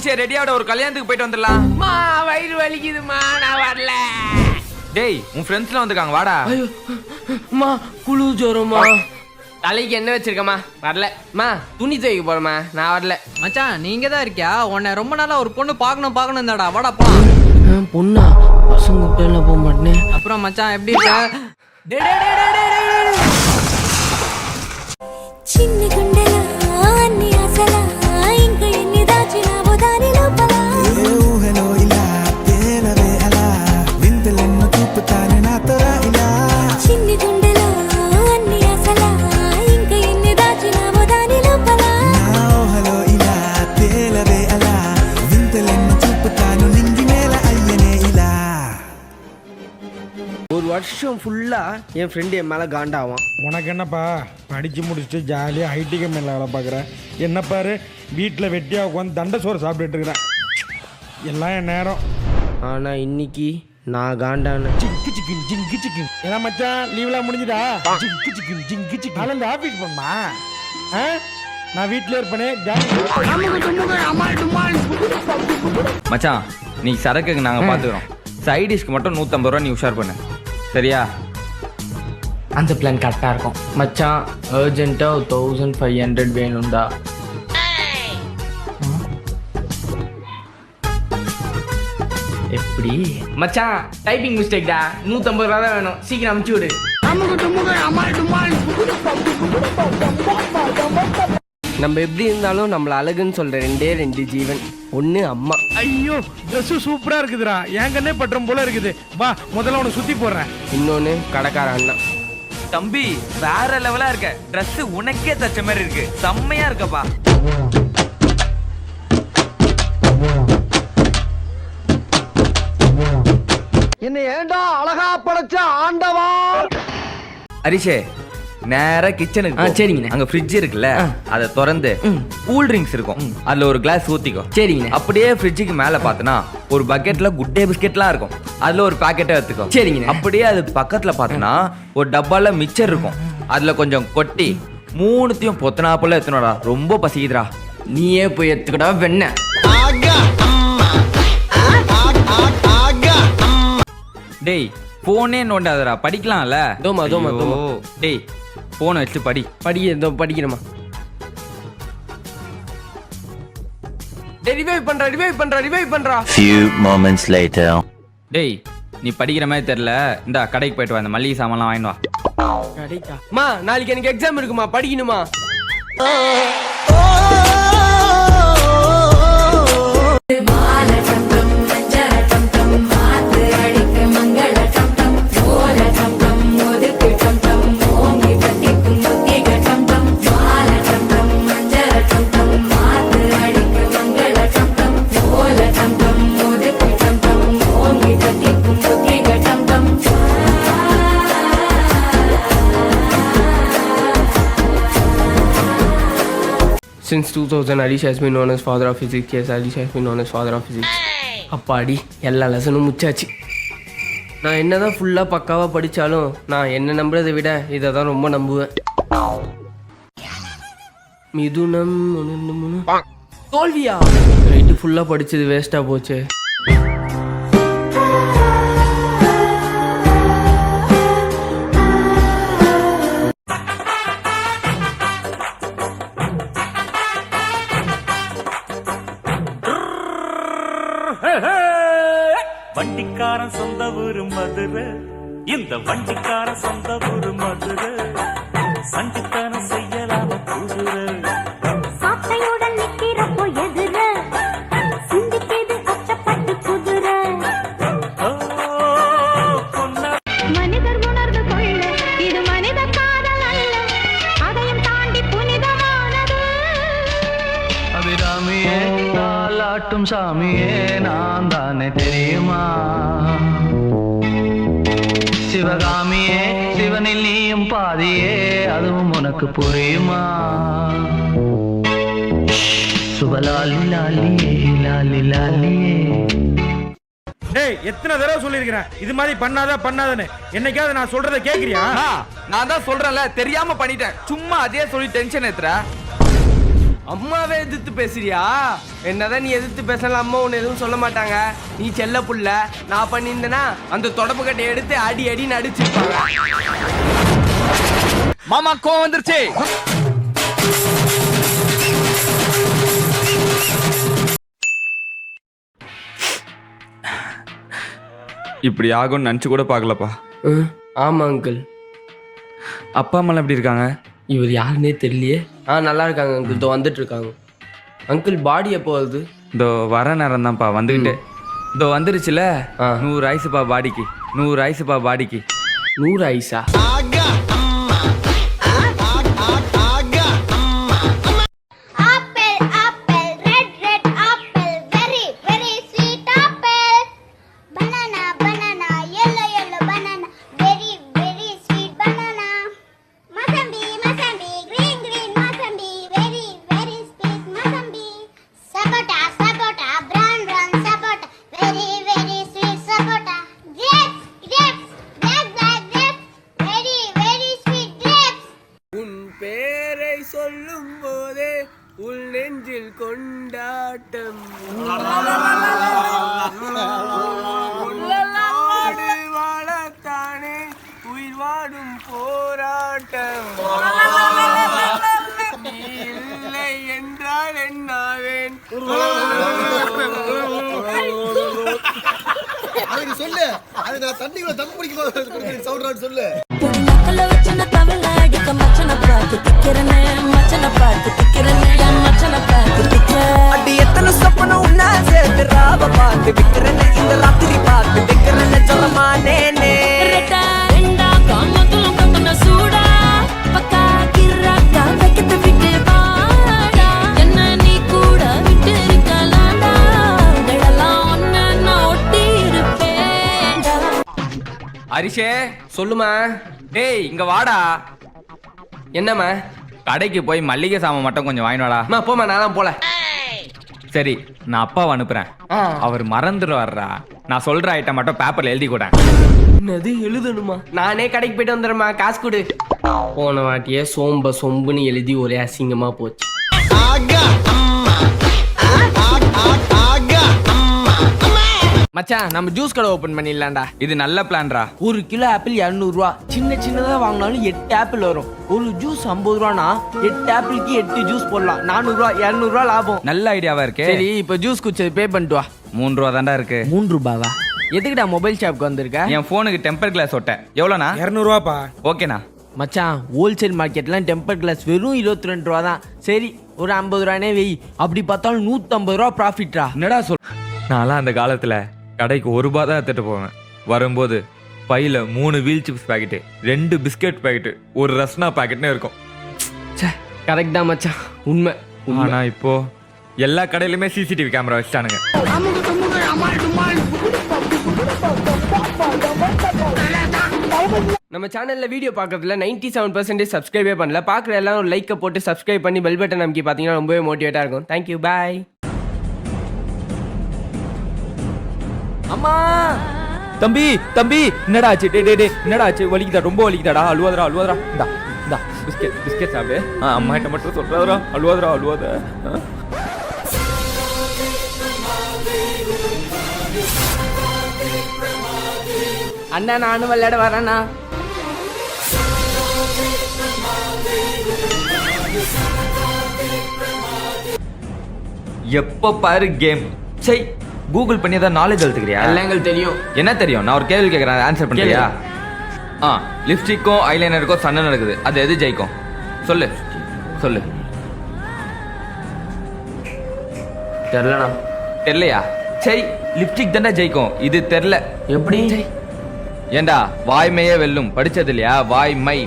அரிசியா ரெடியாட ஒரு கல்யாணத்துக்கு போயிட்டு வந்துடலாம். மா வயிறு வலிக்குதுமா, நான் வரல. டேய் உன் ஃப்ரெண்ட்ஸ்லாம் வந்திருக்காங்க, வாடா. ஐயோ மா, குழு ஜோரமா. தலைக்கு என்ன வச்சிருக்கமா, வரல. மா துணி துவைக்க போறமா, நான் வரல. மச்சான் நீங்க தான் இருக்கியா? உன்னை ரொம்ப நாளா ஒரு பொண்ணு பார்க்கணும் தாடா, வாடா பா. பொண்ணா? பசங்க பேர்ல போக மாட்டேன். அப்புறம் மச்சான் எப்படி இருக்க? చిన్ని గుండెలా అన్ని ఆశలా ఇంకా ఎన్ని దాచినావో దాని లోపల ఊహలో ఇలా తేలవే అలా వింతలెన్నో చూపుతానే నాతో ఇలా చిన్ని గుండెలా అన్ని ఆశలా ఇంకా ఎన్ని దాచినావో దాని లోపల నా ఊహలో ఇలా తేలవే అలా వింతలెన్నో చూపుతాను నింగి నేల అయ్యనే ఇలా. ஒரு வருஷம் ஃபுல்லா என் ஃப்ரெண்டு என் மேலே காண்டாவான். உனக்கு என்னப்பா, படித்து முடிச்சுட்டு ஜாலியாக ஐடி கம்பெனியில் வேலை பார்க்குறேன். என்ன பாரு, வீட்டில் வெட்டியாக உட்காந்து தண்டை சோறு சாப்பிட்டுட்டு இருக்கிறேன். எல்லாம் என் நேரம். ஆனால் இன்னைக்கு நான் காண்டான. ஜிங்கு சிக்கன் ஜிங்கு சிக்கன். ஏன்னா மச்சான் லீவ்லாம் முடிஞ்சுதா? ஜிங்கு சிக்கன் ஜிங்கு சிக்கன். நானும் இந்த ஆஃபீஸ் போமா, நான் வீட்டில் இருப்பேனே. மச்சான் நீ சரக்குக்கு நாங்க பாத்துக்கிறோம். சைடிஷ்க்கு மட்டும் 150 ரூபா நீ உஷார் பண்ணு, சரியா? அந்த பிளான் கரெக்டாக இருக்கும். மச்சான் அர்ஜென்ட்டாக 1500 வேணும்டா. எப்படி மச்சான்? டைப்பிங் மிஸ்டேக்டா. 150 ரூபா தான் வேணும், சீக்கிரம் அமுச்சு விடு. நம்ம எப்படி இருந்தாலும் நம்மள அழகுன்னு சொல்ற 2 ஜீவன். ஒன்று அம்மா. ஐயோ ட்ரெஸ்ஸு சூப்பராக இருக்குதுடா, என் கண்ணே பட்டுரும் போல இருக்குது. வா முதல்ல உனக்கு சுற்றி போடுறேன். இன்னொன்று கடைக்கார அண்ணா. தம்பி வேற லெவலா இருக்க, ட்ரெஸ் உனக்கே தச்ச மாதிரி இருக்கு, செம்மையா இருக்கப்பா. என்ன ஏண்டா அழகா படைச்ச ஆண்டவா. அரிஷே நேரா கிச்சனுக்கு. சரிங்க. அங்க ஃப்ரிட்ஜ் இருக்குல்ல, அதை திறந்து கூல் ட்ரிங்க்ஸ் இருக்கும், அதுல ஒரு கிளாஸ் ஊத்திக்கோ. சரிங்க. அப்படியே ஃப்ரிட்ஜுக்கு மேல பார்த்தனா ஒரு பக்கெட்ல குட் டே பிஸ்கெட்லாம் இருக்கும், அதுல ஒரு பாக்கெட்டை எடுத்துக்கோ. சரிங்க. அப்படியே அது பக்கத்துல பார்த்தனா ஒரு டப்பால மிச்சர் இருக்கும், அதுல கொஞ்சம் கொட்டி 3த்தையும் பொத்தனாப்புல எத்தனோடா. ரொம்ப பசிக்குதுடா. நீயே போய் எடுத்துக்கடா வெண்ண. டேய் போனே நோண்டாதடா, படிக்கலாம்ல. தோமா. டேய் போனை வச்சு படிக்கிறமா. ரிவைவ் பண்றா. Few moments later. டேய் நீ படிக்கிற மாதிரி தெரியல, இந்த கடைக்கு போயிட்டு வா, இந்த மளிகை சாமான்லாம் வாங்கிட்டு வா. கடைக்கா? மா நாளைக்கு எனக்கு எக்ஸாம் இருக்குமா, படிக்கணுமா? Since 2000, Alish has been known as father of physics. Yes, Alish has been known as father of physics. அப்பாடி எல்லா லெசனும் முச்சாச்சு. நான் என்னதான் ஃபுல்லாக பக்காவாக படித்தாலும் நான் என்ன நம்புறதை விட இதை தான் ரொம்ப நம்புவேன். மிதுனம் தோல்வியா? நைட்டு ஃபுல்லாக படித்தது வேஸ்ட்டாக போச்சு. வண்டிக்காரன் சொந்த ஊரு மதுரை, இந்த வண்டிக்காரன் சொந்த ஊரு மதுரை, சண்டித்தனம் செய்யலாம குதிரை. சாட்டையுடன் நிக்கிறப்போ எதிர சிந்திக்கிது அச்சப்பட்டு குதிரை. மனிதர் உணர்ந்து கொள்ள இது மனித காதல் அல்ல, அதையும் தாண்டி புனிதமானது. அபிராமியே தாலாட்டும் சாமியே நான் தானே தெரியுமா? சிவகாமியே சிவனில் நீயும் பாதியே அதுவும் உனக்கு புரியுமா? சுபலாலி லாலியே லாலி லாலியே. டேய் எத்தனை தடவை சொல்லியிருக்கிறேன் இது மாதிரி பண்ணாதன்னு. என்னைக்காவது நான் சொல்றதை கேட்குறியா? நான் தான் சொல்றேன்ல, தெரியாம பண்ணிட்டேன், சும்மா அதே சொல்லி டென்ஷன் ஏத்துற. அம்மாவே எதிர்த்து பேசுறியா? என்னதான் நீ எதிர்த்து பேசலாம், அம்மா உன்னை எதுவும் சொல்ல மாட்டாங்க. நீ செல்ல புள்ள, நான் பண்ணியிருந்தேன்னா அந்த தொடப்பு கட்டையை எடுத்து அடி அடின்னு அடிச்சிருப்பாங்க. மாமா கோவம் வந்துருச்சு. இப்படி ஆகும்னு நினச்சி கூட பார்க்கலப்பா. ஆமா அங்கிள். அப்பா அம்மாலாம் எப்படி இருக்காங்க? இவர் யாருன்னே தெரியலையே. நல்லா இருக்காங்க அங்கிள். இதோ வந்துட்டு இருக்காங்க. அங்கிள் பாடி எப்போ வருது? இதோ வர நேரம் தான்ப்பா வந்துக்கிட்டு. இதோ வந்துருச்சுல. 100 ஆயிசுப்பா பாடிக்கு. 100 ஆயிசுப்பா பாடிக்கு. 100 ஆயிசா? சொல்லும் போதே உள் நெஞ்சில் கொண்டாட்டம், வாழத்தானே உயிர் வாடும் போராட்டம், நீ இல்லை என்றால் என்னாவேன். அதுக்கு சொல்லு, அது நான் தண்ணிக்குள்ள தம் பிடிக்கும் சவுண்ட் சொல்லு. எத்தனை சொப்பன உன்னா சேர்த்து ராவ பார்த்து விக்கிறேன்னு இந்த ராத்திரி பார்த்து விக்கிறேன்னு சொல்லமானே ஹரிஷே. சொல்லுமா. டேய் இங்க வாடா. என்னம்மா? கடைக்கு போய் மல்லிகை சாமான் மட்டும் கொஞ்சம் வாங்கிட்டு வாடா. போமா, நான் போல. சரி, நான் அப்பாவை அனுப்புறேன். அவர் மறந்துடுவார்ரா. நான் சொல்ற ஐட்டம் மட்டும் பேப்பர்ல எழுதி கூட. என்னது எழுதணுமா? நானே கடைக்கு போயிட்டு வந்துடுறேம்மா, காசு கொடு. போன வாட்டியே சொம்புன்னு எழுதி ஒரே அசிங்கமா போச்சு. மச்சான், நம்ம ஜூஸ் கடை ஓபன் பண்ணிடலாம்டா. இது நல்ல பிளான்ரா. 1 கிலோ ஆப்பிள் 200 ரூபா. சின்னதா வாங்கினாலும் 8 ஆப்பிள் வரும். ஒரு ஜூஸ் 50 ரூபானா 8 ஆப்பிளுக்கு 8 ஜூஸ் போடலாம். 400 ரூபா, 200 ரூபா லாபம். நல்ல ஐடியாவா இருக்கே. சரி, இப்ப ஜூஸ் குடிச்சது பே பண்ணிட்டு வா. 3 ரூபா தான்டா இருக்கு. 3 ரூபாவா? எதுக்குடா மொபைல் ஷாப்க்கு வந்திருக்க? என் போனுக்கு டெம்பர் கிளாஸ் ஒட்ட. எவ்வளோண்ணா? 200 ரூபாப்பா. ஓகேண்ணா. மச்சான், ஹோல்சேல் மார்க்கெட்லாம் டெம்பர் கிளாஸ் வெறும் 22 ரூபா தான். சரி, ஒரு 50 ரூபானே வெய். அப்படி பார்த்தாலும் 150 ரூபா ப்ராஃபிட்ரா. என்னடா சொல். நான்லாம் அந்த காலத்துல கடைக்கு 1 ரூபா தான் எடுத்துட்டு போவேன். வரும்போது பையில 3 wheel chips packet, 2 biscuit packet, ஒரு ரஸ்னா பாக்கெட்னு இருக்கும். கரெக்ட் தான் மச்சான், உண்மை. ஆனா இப்போ எல்லா கடையிலுமே சிசிடிவி கேமரா வச்சுட்டானுங்க. நம்ம சேனல்ல வீடியோ பார்க்கறதுல 97% சப்ஸ்கிரைபே பண்ணல. பார்க்குற எல்லாரும் ஒரு லைக்கை போட்டு சப்ஸ்கிரைப் பண்ணி பெல் பட்டன் நமக்கு பார்த்தீங்கன்னா ரொம்பவே மோட்டிவேட்டாக இருக்கும். தேங்க்யூ, பாய். அம்மா, தம்பி என்னடா ஆச்சு? டே என்னடா ஆச்சு? வலிக்குதா? ரொம்ப வலிக்குதாடா? அழுவாதடா. இந்தா பிஸ்கெட் சாப்பிடு. அம்மா கிட்ட மட்டும் சொல்றாதடா. அழுவாத. அண்ணா நானும் விளையாட வரேண்ணா. எப்ப பாரு கேம். சை, கூகுள் பண்ணி ஏதாவது நாலேஜ் வளர்த்துக்கிறியா? எல்லாம் எங்களுக்கு தெரியும். என்ன தெரியும்? நான் ஒரு கேள்வி கேட்குறேன், ஆன்சர் பண்ணுறியா? லிப்ஸ்டிக்கும் ஐலைனருக்கும் சண்டை நடக்குது. அது எது ஜெயிக்கும்? சொல்லு. தெரிலண்ணா. தெரியலையா? சரி, லிப்ஸ்டிக் தானே ஜெயிக்கும். இது தெரியல. எப்படி? ஏண்டா வாய்மையே வெல்லும். படிச்சது இல்லையா? வாய்மை